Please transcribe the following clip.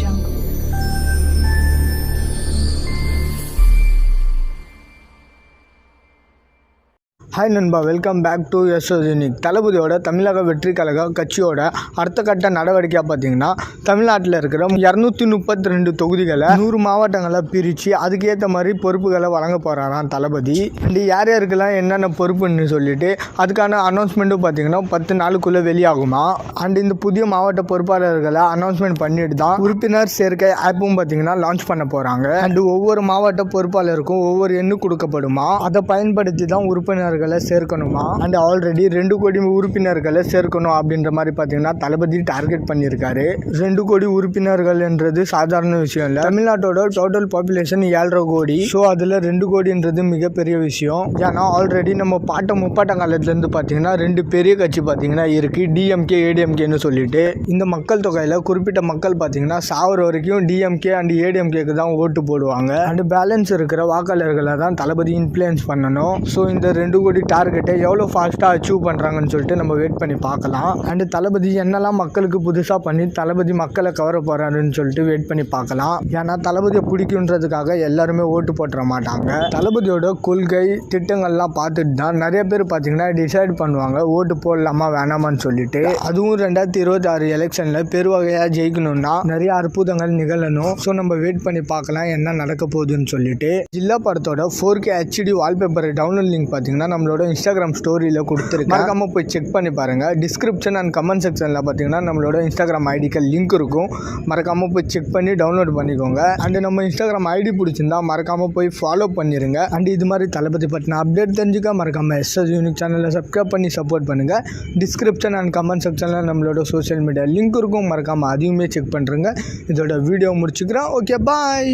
jungle. Hi நண்பா, welcome back to unique. தளபதியோட தமிழக வெற்றி கழக கட்சியோட அடுத்த கட்ட நடவடிக்கையாக பார்த்தீங்கன்னா, தமிழ்நாட்டில் இருக்கிற 232 தொகுதிகளை 100 மாவட்டங்களை பிரித்து அதுக்கேற்ற மாதிரி பொறுப்புகளை வழங்க போகிறாராம் தளபதி. அண்ட் யார் யாருக்கெல்லாம் என்னென்ன பொறுப்புன்னு சொல்லிட்டு அதுக்கான அனௌன்ஸ்மெண்ட்டும் பார்த்தீங்கன்னா 10 நாளுக்குள்ளே வெளியாகுமா. அண்ட் இந்த புதிய மாவட்ட பொறுப்பாளர்களை அனௌன்ஸ்மெண்ட் பண்ணிட்டு தான் உறுப்பினர் சேர்க்கை ஆப்பும் பார்த்தீங்கன்னா லான்ச் பண்ண போகிறாங்க. அண்ட் ஒவ்வொரு மாவட்ட பொறுப்பாளருக்கும் ஒவ்வொரு எண்ணு கொடுக்கப்படுமா. அதை பயன்படுத்தி தான் உறுப்பினர்கள் சேர்க்கணுமா. அண்ட் ஆல்ரெடி 2 கோடி உறுப்பினர்களை சேர்க்கணும் அப்படின்ற மாதிரி பார்த்தீங்கன்னா தளபதி டார்கெட் பண்ணியிருக்காரு. 2 கோடி உறுப்பினர்கள் என்றது சாதாரண விஷயம் இல்லை. தமிழ்நாட்டோட டோட்டல் பாப்புலேஷன் 7.5 கோடி. ஸோ அதில் 2 கோடின்றது மிகப்பெரிய விஷயம். ஏன்னா ஆல்ரெடி நம்ம முப்பாட்ட காலத்துலேருந்து பார்த்தீங்கன்னா 2 பெரிய கட்சி பார்த்தீங்கன்னா இருக்கு, டிஎம்கே ஏடிஎம்கேன்னு சொல்லிட்டு. இந்த மக்கள் தொகையில் குறிப்பிட்ட மக்கள் பார்த்தீங்கன்னா சாவர வரைக்கும் டிஎம்கே அண்ட் ஏடிஎம்கேக்கு தான் ஓட்டு போடுவாங்க. அண்ட் பேலன்ஸ் இருக்கிற வாக்காளர்களை தான் தளபதி இன்ஃப்ளூயன்ஸ் பண்ணணும். ஸோ இந்த 2 கோடி டார்கெட்டை எவ்வளோ ஃபாஸ்ட்டாக அச்சீவ் பண்ணுறாங்கன்னு சொல்லிட்டு நம்ம வெயிட் பண்ணி பார்க்கலாம். அண்டு தளபதி என்னெல்லாம் மக்களுக்கு புதுசாக பண்ணி தளபதி மக்களை கவர போகிறாருன்னு சொல்லிட்டு வெயிட் பண்ணி பார்க்கலாம். ஏன்னா தளபதியை பிடிக்குன்றதுக்காக எல்லாருமே ஓட்டு போட்டுற மாட்டாங்க. தளபதியோட கொள்கை திட்டங்கள்லாம் பார்த்துட்டு தான் நிறைய பேர் பார்த்தீங்கன்னா டிசைட் பண்ணுவாங்க ஓட்டு போடலாமா வேணாமான்னு சொல்லிட்டு. அதுவும் 2026 எலெக்ஷனில் பெருவகையாக ஜெயிக்கணும்னா நிறைய அற்புதங்கள் நிகழணும். ஸோ நம்ம வெயிட் பண்ணி பார்க்கலாம் என்ன நடக்க போகுதுன்னு சொல்லிட்டு. ஜில்லா படத்தோட 4K HD wallpaper download link பார்த்தீங்கன்னா நம்மளோட இன்ஸ்டாகிராம் ஸ்டோரியில் கொடுத்துருக்கு. மறக்காம போய் செக் பண்ணி பாருங்க. டிஸ்கிரிப்ஷன் அண்ட் கமெண்ட் செக்ஷனில் பார்த்தீங்கன்னா நம்மளோட இன்ஸ்டாகிராம் ஐடிக்கு லிங்க் இருக்கும். மறக்காம போய் செக் பண்ணி டவுன்லோட் பண்ணிக்கோங்க. அண்ட் நம்ம இன்ஸ்டாகிராம் ஐடி பிடிச்சிருந்தா மறக்காம போய் ஃபாலோ பண்ணிருங்க. அண்ட் இது மாதிரி தளபதி பற்றின அப்டேட் தெரிஞ்சுக்க மறக்காம யூனிக் சேனலை சப்ஸ்கிரைப் பண்ணி சப்போர்ட் பண்ணுங்க. டிஸ்கிரிப்ஷன் அண்ட் கமெண்ட் செக்ஷனில் நம்மளோட சோஷியல் மீடியா லிங்க் இருக்கும். மறக்காம அதையுமே செக் பண்ணுறேங்க. இதோட வீடியோ முடிச்சுக்கிறேன். ஓகே, பாய்.